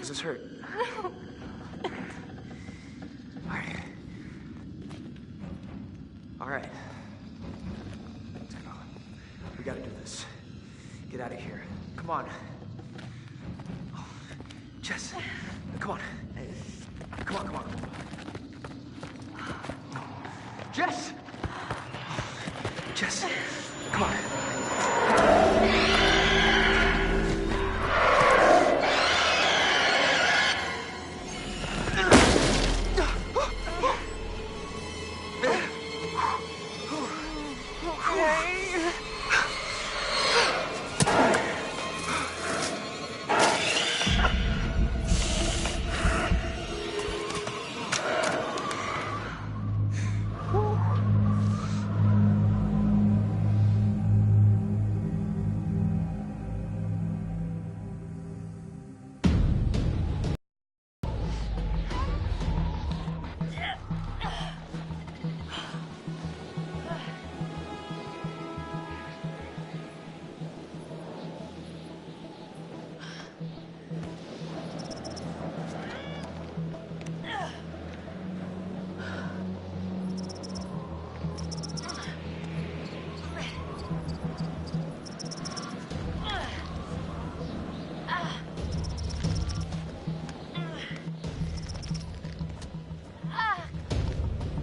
Does this hurt? All right. Let's go. We gotta do this. Get out of here. Come on. Oh, Jess, come on. Come on, come on. Jess! Jess, come on.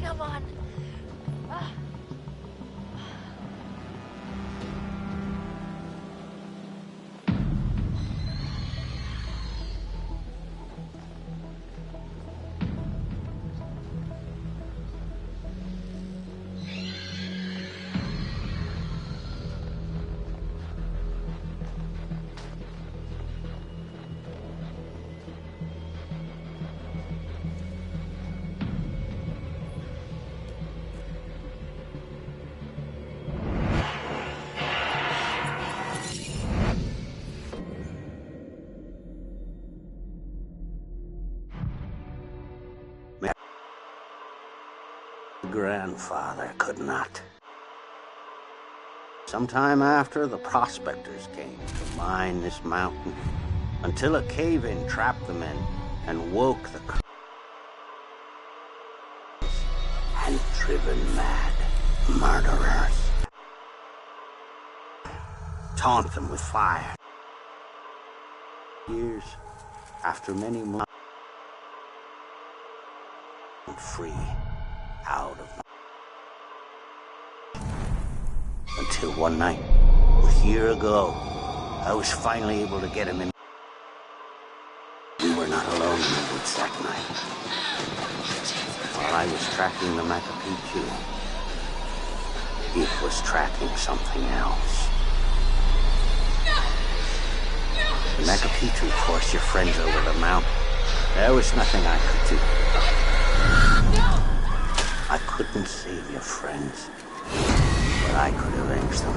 Come on. Grandfather could not. Sometime after, the prospectors came to mine this mountain until a cave-in trapped them in and woke the and driven mad murderers. Taunt them with fire. Years after many months, free out of until one night, a year ago, I was finally able to get him in. We were not alone in the woods that night. While I was tracking the Pt.4, it was tracking something else. The Pt.4 forced your friends over the mountain. There was nothing I could do. I couldn't save your friends, but I could avenge them.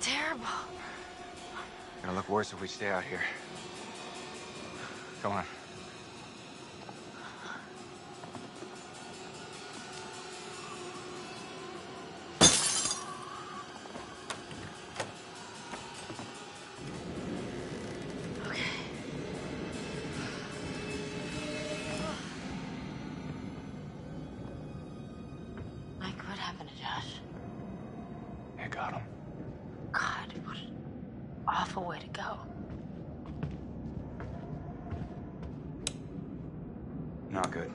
terrible. Gonna look worse if we stay out here. Come on. Mike, what happened to Josh? You got him. God, what an awful way to go. Not good.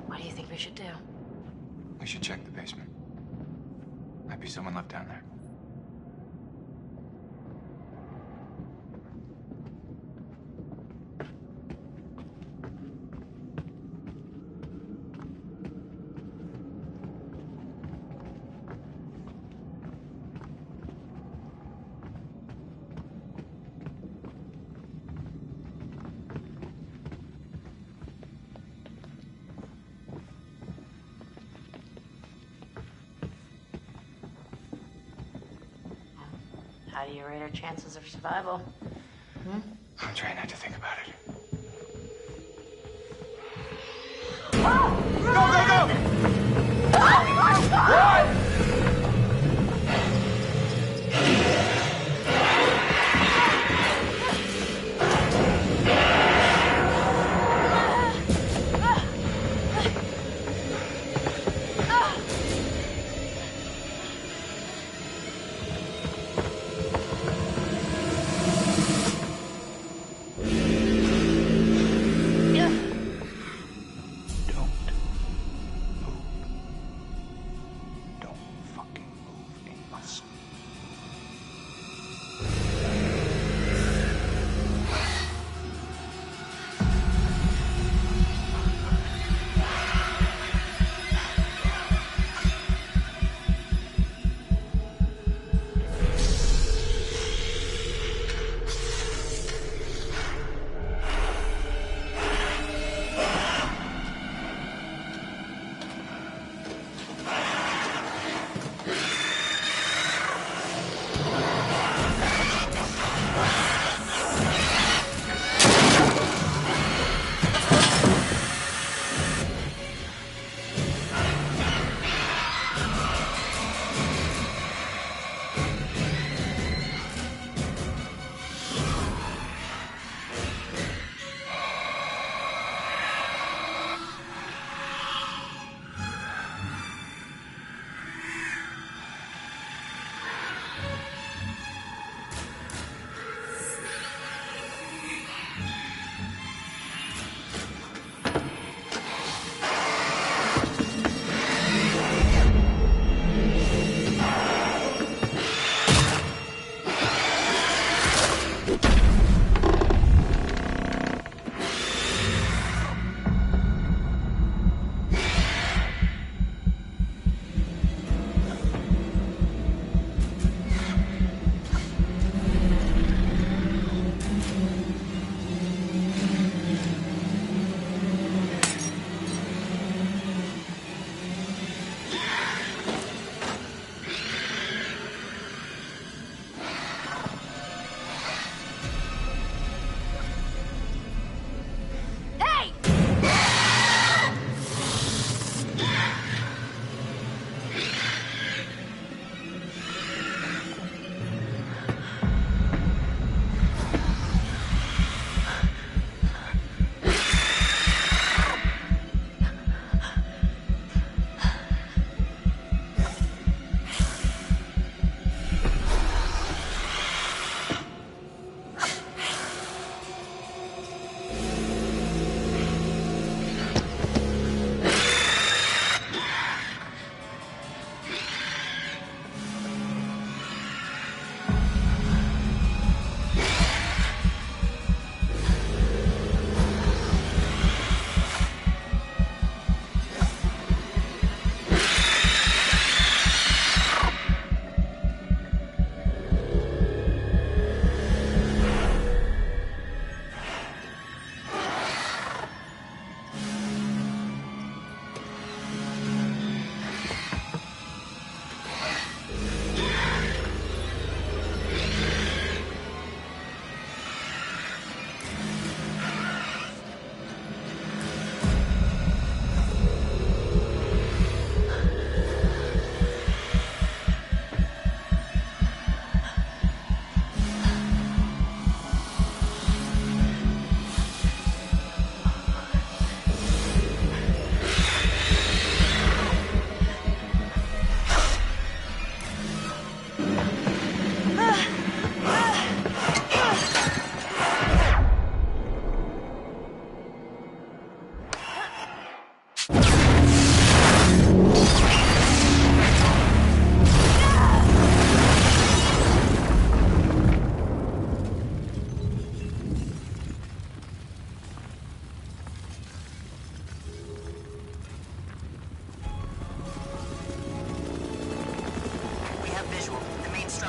What do you think we should do? We should check the basement. Might be someone left down there. How do you rate our chances of survival? I'm trying not to think about it. Don't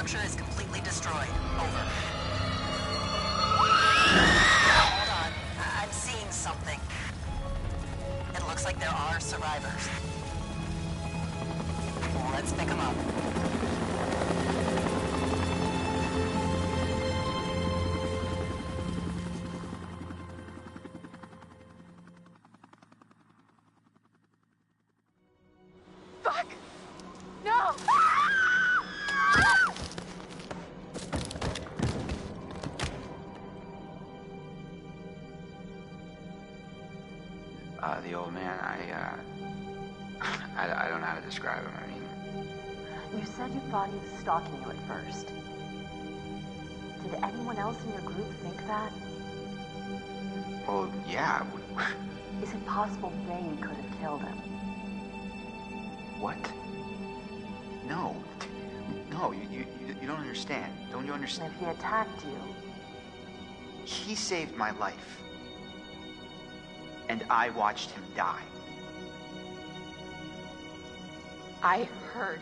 structure is completely destroyed. Over. Hold on. I'm seeing something. It looks like there are survivors. Let's pick them up. Fuck! No! The old man, I don't know how to describe him. I mean, You said you thought he was stalking you at first. Did anyone else in your group think that? well, yeah. Is it possible they could have killed him? What? No. No, you don't understand. Don't you And understand? if he attacked you, He saved my life. And I watched him die. I heard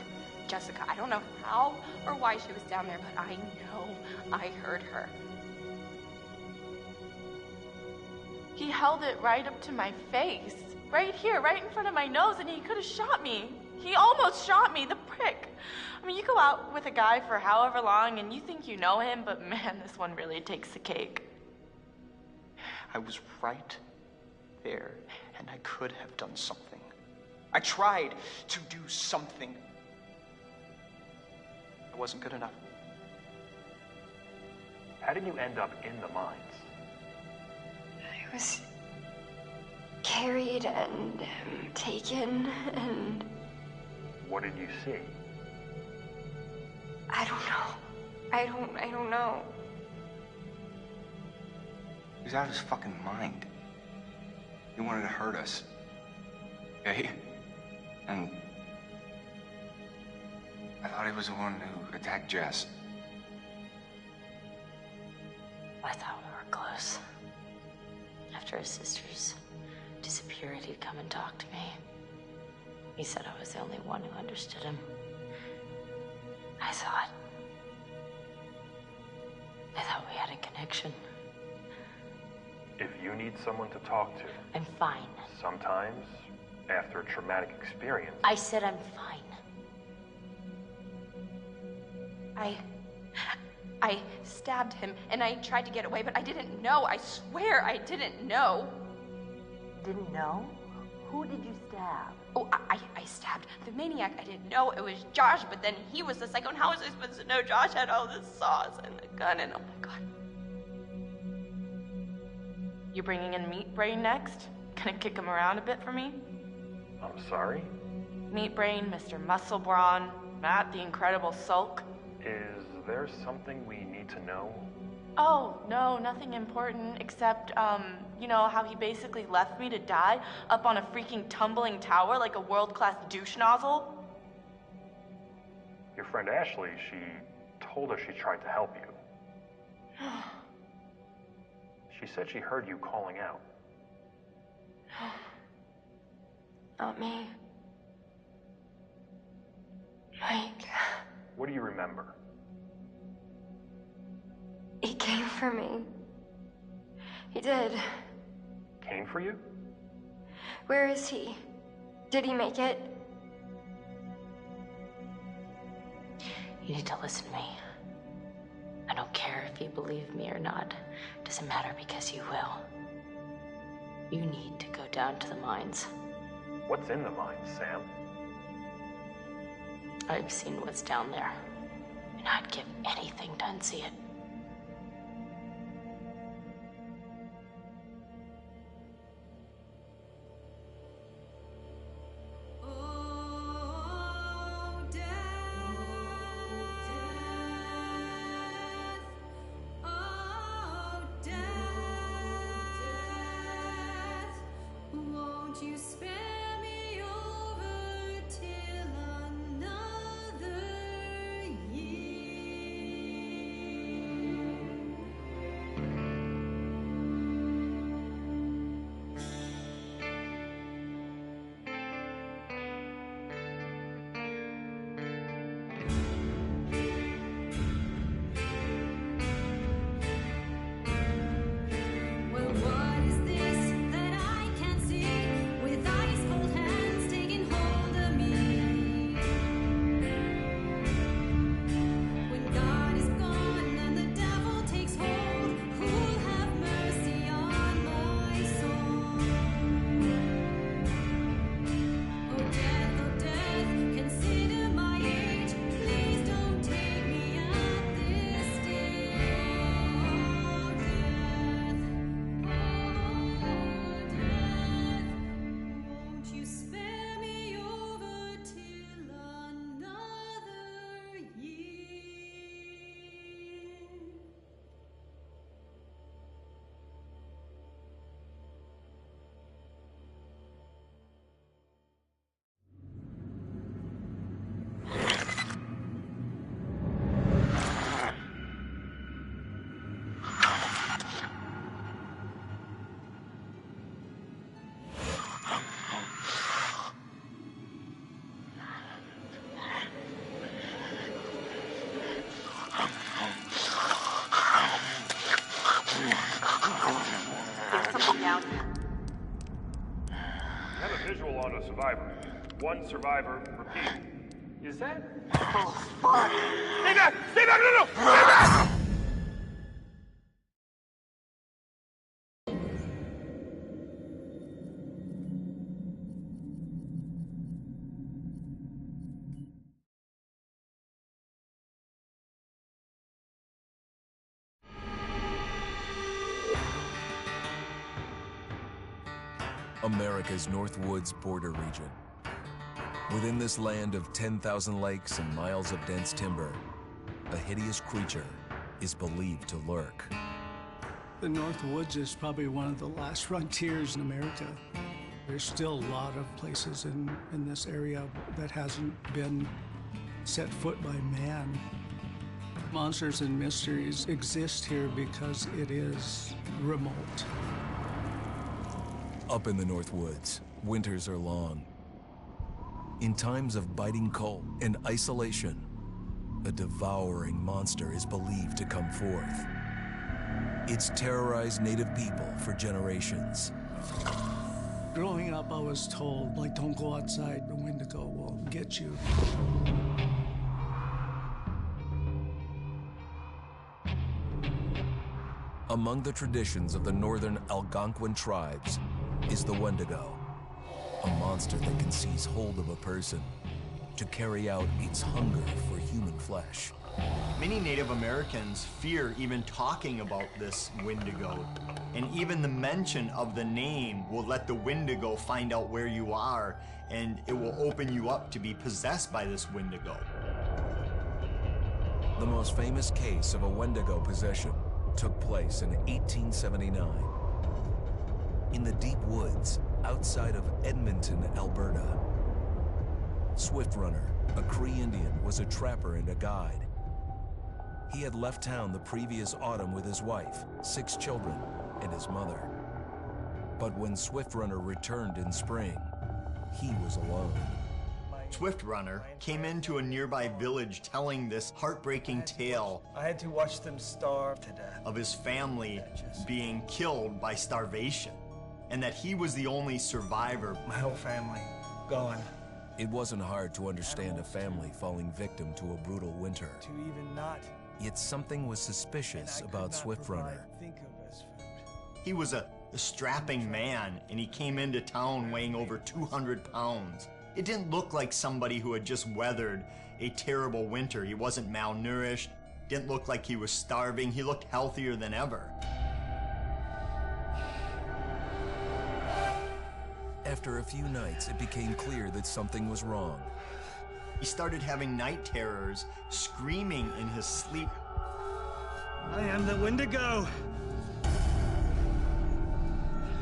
Jessica. I don't know how or why she was down there, but I know I heard her. He held it right up to my face. Right here, right in front of my nose, and he could have shot me. He almost shot me, the prick. I mean, you go out with a guy for however long and you think you know him, but man, this one really takes the cake. I was right there, and I could have done something. I tried to do something. It wasn't good enough. How did you end up in the mines? I was carried and taken, and What did you see? I don't know. I don't know. He was out of his fucking mind. He wanted to hurt us. Okay? And I thought he was the one who attacked Jess. I thought we were close. After his sisters disappeared, he'd come and talk to me. He said I was the only one who understood him. I thought we had a connection. If you need someone to talk to, I'm fine. sometimes, after a traumatic experience, I said I'm fine. I stabbed him and I tried to get away, but I didn't know. I swear I didn't know. didn't know? Who did you stab? Oh, I stabbed the maniac. I didn't know it was Josh, but then he was the psycho. And how was I supposed to know Josh had all this sauce and the gun and oh my god. You bringing in Meat Brain next? Gonna kick him around a bit for me? I'm sorry? Meat Brain, Mr. Muscle Brawn, Matt the Incredible Sulk. Is there something we need to know? Oh, no, nothing important except, you know, how he basically left me to die up on a freaking tumbling tower like a world-class douche nozzle? Your friend Ashley, she told us she tried to help you. She said she heard you calling out. Not me. Mike. What do you remember? He came for me. He did. Came for you? Where is he? Did he make it? You need to listen to me. I don't care if you believe me or not. Doesn't matter because you will. You need to go down to the mines. What's in the mines, Sam? I've seen what's down there, and I'd give anything to unsee it. You spare me over till another year. survivor. One survivor, repeat. Is that... Oh, fuck! Stay back! Stay back! No, no! Stay back! America's Northwoods border region. Within this land of 10,000 lakes and miles of dense timber, a hideous creature is believed to lurk. The Northwoods is probably one of the last frontiers in America. There's still a lot of places in this area that hasn't been set foot by man. Monsters and mysteries exist here because it is remote. Up in the Northwoods, winters are long. In times of biting cold and isolation, a devouring monster is believed to come forth. It's terrorized native people for generations. Growing up, I was told, like, don't go outside, the Wendigo will get you. Among the traditions of the northern Algonquin tribes is the Wendigo, a monster that can seize hold of a person to carry out its hunger for human flesh. Many Native Americans fear even talking about this Wendigo, and even the mention of the name will let the Wendigo find out where you are, and it will open you up to be possessed by this Wendigo. The most famous case of a Wendigo possession took place in 1879. In the deep woods outside of Edmonton, Alberta. Swift Runner, a Cree Indian, was a trapper and a guide. He had left town the previous autumn with his wife, 6 children, and his mother. But when Swift Runner returned in spring, he was alone. Swift Runner came into a nearby village telling this heartbreaking tale. I had to watch them starve to death. Of his family being killed by starvation, and that he was the only survivor. My whole family gone. It wasn't hard to understand a family falling victim to a brutal winter. To even not. Yet something was suspicious about Swift Runner. He was a strapping man, and he came into town weighing over 200 pounds. It didn't look like somebody who had just weathered a terrible winter. He wasn't malnourished, didn't look like he was starving. He looked healthier than ever. After a few nights, it became clear that something was wrong. He started having night terrors, screaming in his sleep. I am the Wendigo!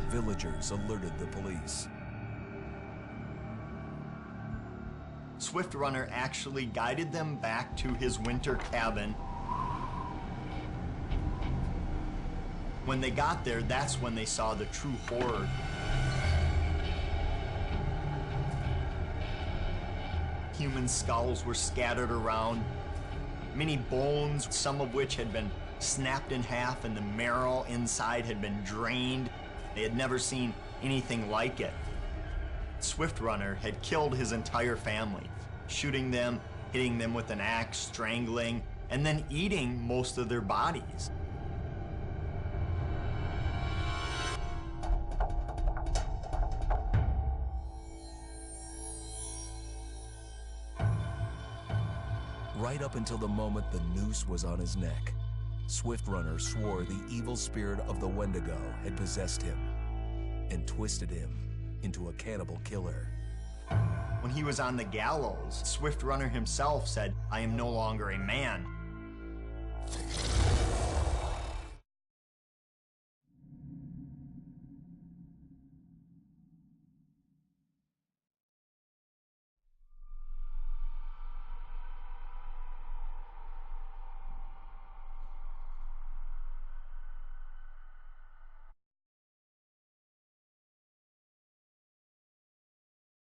Villagers alerted the police. Swift Runner actually guided them back to his winter cabin. When they got there, that's when they saw the true horror. Human skulls were scattered around, many bones, some of which had been snapped in half, and the marrow inside had been drained. They had never seen anything like it. Swift Runner had killed his entire family, shooting them, hitting them with an axe, strangling, and then eating most of their bodies. Right up until the moment the noose was on his neck, Swift Runner swore the evil spirit of the Wendigo had possessed him and twisted him into a cannibal killer. When he was on the gallows, Swift Runner himself said, "I am no longer a man.